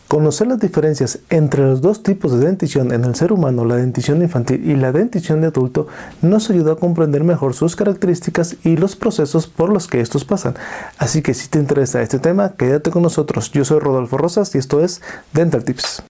Conocer las diferencias entre los dos tipos de dentición en el ser humano, la dentición infantil y la dentición de adulto, nos ayuda a comprender mejor sus características y los procesos por los que estos pasan. Así que si te interesa este tema, quédate con nosotros. Yo soy Rodolfo Rosas y esto es Dental Tips.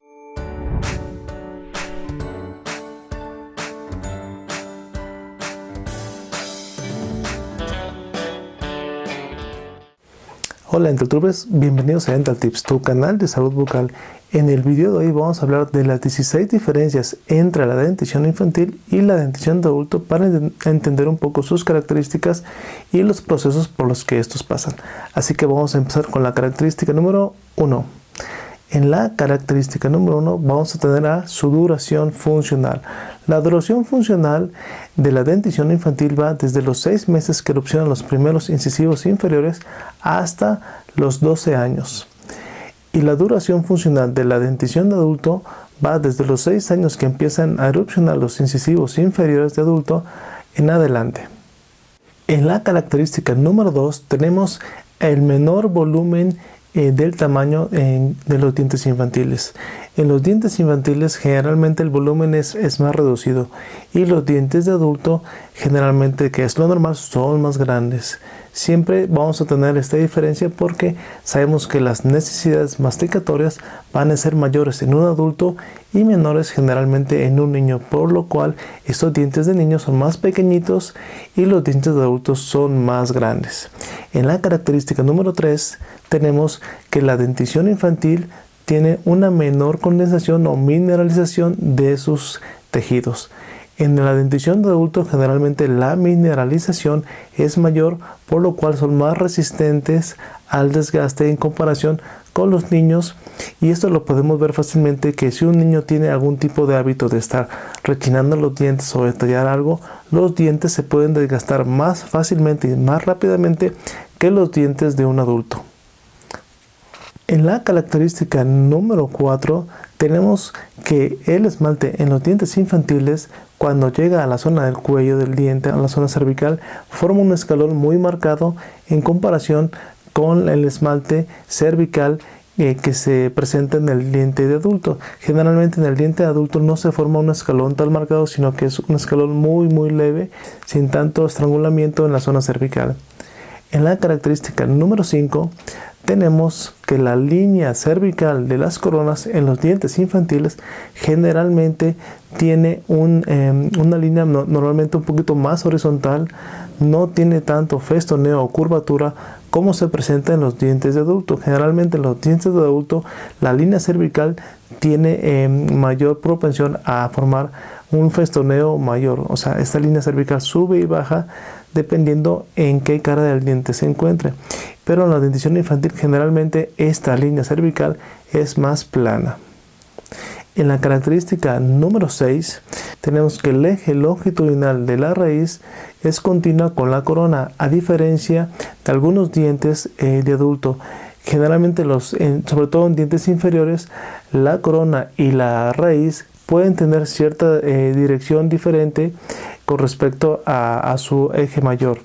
Hola DentalTubers, bienvenidos a Dental Tips, tu canal de salud bucal. En el video de hoy vamos a hablar de las 16 diferencias entre la dentición infantil y la dentición de adulto para entender un poco sus características y los procesos por los que estos pasan. Así que vamos a empezar con la característica número 1. En la característica número 1 vamos a tener a su duración funcional. La duración funcional de la dentición infantil va desde los 6 meses que erupcionan los primeros incisivos inferiores hasta los 12 años. Y la duración funcional de la dentición de adulto va desde los 6 años que empiezan a erupcionar los incisivos inferiores de adulto en adelante. En la característica número 2 tenemos el menor volumen del tamaño de los dientes infantiles. En los dientes infantiles generalmente el volumen es más reducido y los dientes de adulto generalmente, que es lo normal, son más grandes. Siempre vamos a tener esta diferencia porque sabemos que las necesidades masticatorias van a ser mayores en un adulto y menores generalmente en un niño, por lo cual estos dientes de niños son más pequeñitos y los dientes de adultos son más grandes. En la característica número 3 tenemos que la dentición infantil tiene una menor condensación o mineralización de sus tejidos. En la dentición de adulto generalmente la mineralización es mayor, por lo cual son más resistentes al desgaste en comparación con los niños, y esto lo podemos ver fácilmente que si un niño tiene algún tipo de hábito de estar rechinando los dientes o de tallar algo, los dientes se pueden desgastar más fácilmente y más rápidamente que los dientes de un adulto. En la característica número 4 tenemos que el esmalte en los dientes infantiles, cuando llega a la zona del cuello del diente, a la zona cervical, forma un escalón muy marcado en comparación con el esmalte cervical que se presenta en el diente de adulto. Generalmente en el diente de adulto no se forma un escalón tan marcado, sino que es un escalón muy leve, sin tanto estrangulamiento en la zona cervical. En la característica número 5 tenemos que la línea cervical de las coronas en los dientes infantiles generalmente tiene una línea normalmente un poquito más horizontal, no tiene tanto festoneo o curvatura como se presenta en los dientes de adulto. Generalmente en los dientes de adulto la línea cervical tiene mayor propensión a formar un festoneo mayor, o sea, esta línea cervical sube y baja dependiendo en qué cara del diente se encuentre. Pero en la dentición infantil generalmente esta línea cervical es más plana. En la característica número 6 tenemos que el eje longitudinal de la raíz es continua con la corona, a diferencia de algunos dientes de adulto. Generalmente sobre todo en dientes inferiores, la corona y la raíz pueden tener cierta dirección diferente con respecto a su eje mayor.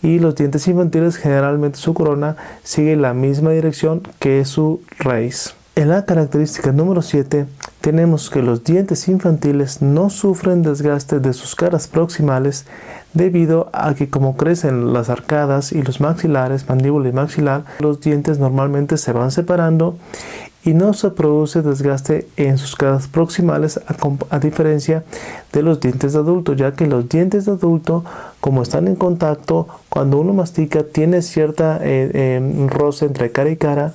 Y los dientes infantiles generalmente su corona sigue la misma dirección que su raíz. En la característica número 7 tenemos que los dientes infantiles no sufren desgaste de sus caras proximales debido a que como crecen las arcadas y los maxilares, mandíbula y maxilar, los dientes normalmente se van separando y no se produce desgaste en sus caras proximales a diferencia de los dientes de adulto, ya que los dientes de adulto, como están en contacto, cuando uno mastica tiene cierta roce entre cara y cara,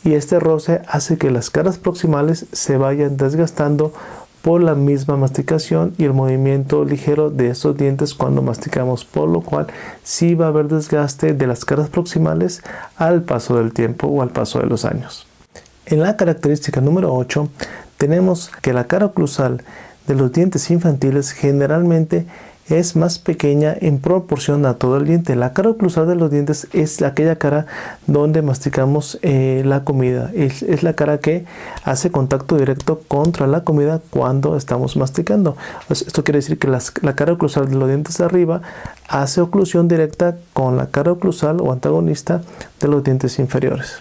y este roce hace que las caras proximales se vayan desgastando por la misma masticación y el movimiento ligero de estos dientes cuando masticamos, por lo cual sí va a haber desgaste de las caras proximales al paso del tiempo o al paso de los años. En la característica número 8 tenemos que la cara oclusal de los dientes infantiles generalmente es más pequeña en proporción a todo el diente. La cara oclusal de los dientes es aquella cara donde masticamos la comida. Es la cara que hace contacto directo contra la comida cuando estamos masticando. Esto quiere decir que la cara oclusal de los dientes de arriba hace oclusión directa con la cara oclusal o antagonista de los dientes inferiores.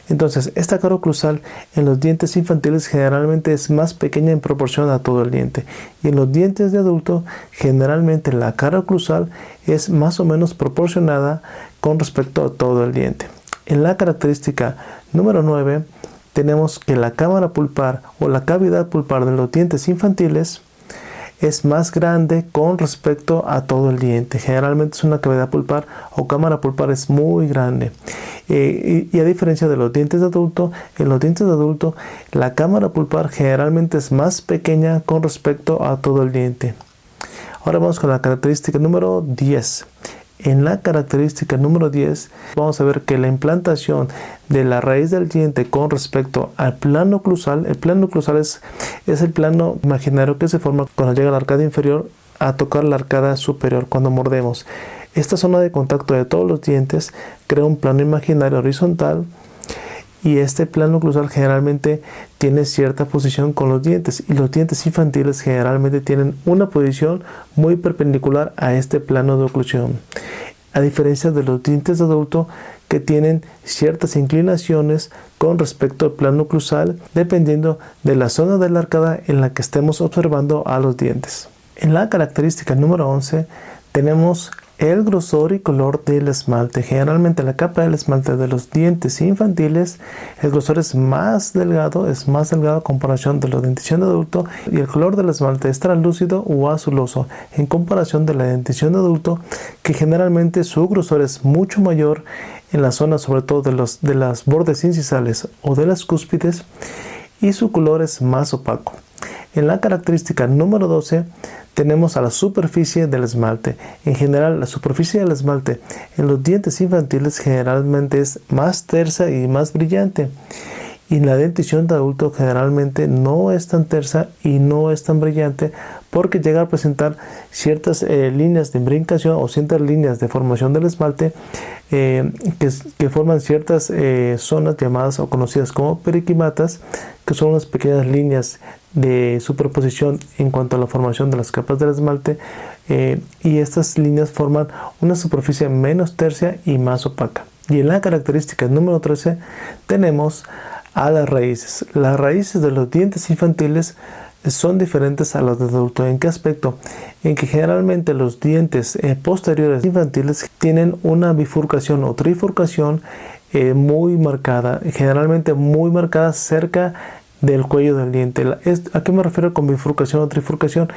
Entonces, esta cara oclusal en los dientes infantiles generalmente es más pequeña en proporción a todo el diente. Y en los dientes de adulto, generalmente la cara oclusal es más o menos proporcionada con respecto a todo el diente. En la característica número 9, tenemos que la cámara pulpar o la cavidad pulpar de los dientes infantiles es más grande con respecto a todo el diente. Generalmente es una cavidad pulpar o cámara pulpar es muy grande. Y a diferencia de los dientes de adulto, en los dientes de adulto la cámara pulpar generalmente es más pequeña con respecto a todo el diente. Ahora vamos con la característica número 10. En la característica número 10 vamos a ver que la implantación de la raíz del diente con respecto al plano oclusal, el plano oclusal es el plano imaginario que se forma cuando llega la arcada inferior a tocar la arcada superior cuando mordemos. Esta zona de contacto de todos los dientes crea un plano imaginario horizontal y este plano oclusal generalmente tiene cierta posición con los dientes y los dientes infantiles generalmente tienen una posición muy perpendicular a este plano de oclusión, a diferencia de los dientes de adulto que tienen ciertas inclinaciones con respecto al plano oclusal dependiendo de la zona de la arcada en la que estemos observando a los dientes. En la característica número 11 tenemos el grosor y color del esmalte. Generalmente la capa del esmalte de los dientes infantiles, el grosor es más delgado a comparación de la dentición de adulto y el color del esmalte es translúcido o azuloso en comparación de la dentición de adulto, que generalmente su grosor es mucho mayor en la zona sobre todo de las bordes incisales o de las cúspides y su color es más opaco. En la característica número 12 tenemos a la superficie del esmalte. En general, la superficie del esmalte en los dientes infantiles generalmente es más tersa y más brillante. Y en la dentición de adulto generalmente no es tan tersa y no es tan brillante porque llega a presentar ciertas líneas de imbricación o ciertas líneas de formación del esmalte que forman ciertas zonas llamadas o conocidas como periquimatas, que son unas pequeñas líneas de superposición en cuanto a la formación de las capas del esmalte y estas líneas forman una superficie menos tersa y más opaca. Y en la característica número 13 tenemos a las raíces. Las raíces de los dientes infantiles son diferentes a los de adulto. ¿En qué aspecto? En que generalmente los dientes posteriores infantiles tienen una bifurcación o trifurcación muy marcada, generalmente muy marcada cerca del cuello del diente. ¿A qué me refiero con bifurcación o trifurcación?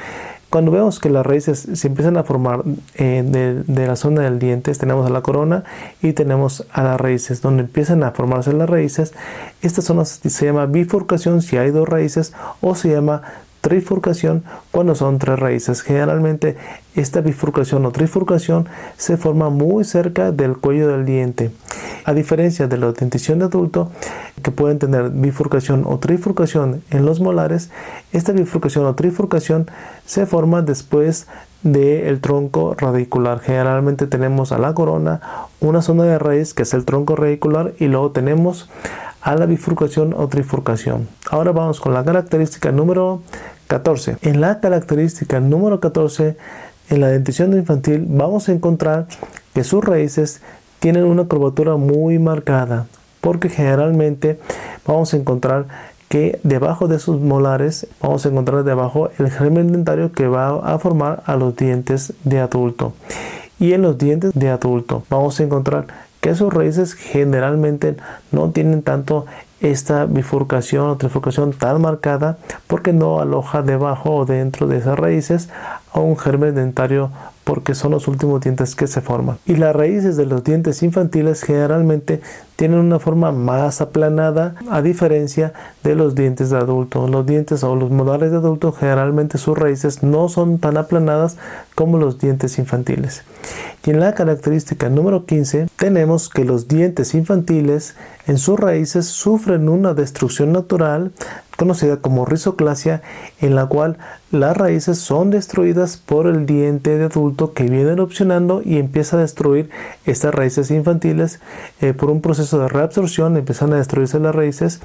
Cuando vemos que las raíces se empiezan a formar de la zona del diente, tenemos a la corona y tenemos a las raíces. Donde empiezan a formarse las raíces, esta zona se llama bifurcación si hay dos raíces, o se llama trifurcación cuando son tres raíces. Generalmente esta bifurcación o trifurcación se forma muy cerca del cuello del diente. A diferencia de la dentición de adulto, que pueden tener bifurcación o trifurcación en los molares, esta bifurcación o trifurcación se forma después del tronco radicular. Generalmente tenemos a la corona una zona de raíz que es el tronco radicular y luego tenemos a la bifurcación o trifurcación. Ahora vamos con la característica número 14. En la característica número 14, en la dentición infantil vamos a encontrar que sus raíces tienen una curvatura muy marcada, porque generalmente vamos a encontrar que debajo de sus molares vamos a encontrar debajo el germen dentario que va a formar a los dientes de adulto. Y en los dientes de adulto vamos a encontrar que sus raíces generalmente no tienen tanto esta bifurcación o trifurcación tan marcada, porque no aloja debajo o dentro de esas raíces a un germen dentario, porque son los últimos dientes que se forman. Y las raíces de los dientes infantiles generalmente tienen una forma más aplanada, a diferencia de los dientes de adulto. Los dientes o los molares de adulto generalmente sus raíces no son tan aplanadas como los dientes infantiles. Y en la característica número 15 tenemos que los dientes infantiles en sus raíces sufren una destrucción natural conocida como rizoclasia, en la cual las raíces son destruidas por el diente de adulto que viene erupcionando y empieza a destruir estas raíces infantiles por un proceso de reabsorción. Empiezan a destruirse las raíces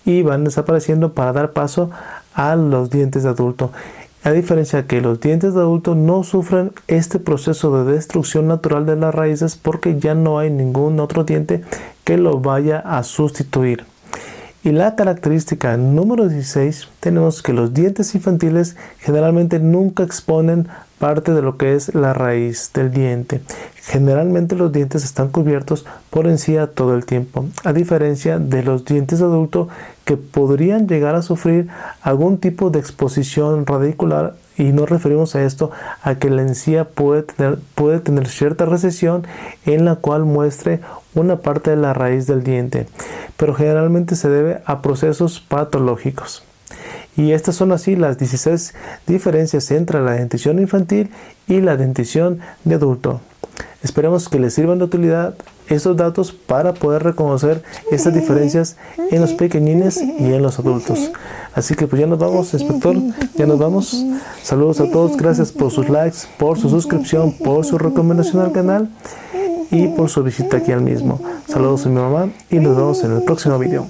y van desapareciendo para dar paso a los dientes de adulto. A diferencia que los dientes de adulto no sufren este proceso de destrucción natural de las raíces, porque ya no hay ningún otro diente que lo vaya a sustituir. Y la característica número 16, tenemos que los dientes infantiles generalmente nunca exponen parte de lo que es la raíz del diente. Generalmente los dientes están cubiertos por encía todo el tiempo, a diferencia de los dientes de adulto que podrían llegar a sufrir algún tipo de exposición radicular, y nos referimos a esto a que la encía puede tener cierta recesión en la cual muestre una parte de la raíz del diente, pero generalmente se debe a procesos patológicos. Y estas son así las 16 diferencias entre la dentición infantil y la dentición de adulto. Esperemos que les sirvan de utilidad estos datos para poder reconocer estas diferencias en los pequeñines y en los adultos. Así que pues ya nos vamos, inspector, ya nos vamos. Saludos a todos, gracias por sus likes, por su suscripción, por su recomendación al canal y por su visita aquí al mismo. Saludos a mi mamá y nos vemos en el próximo video.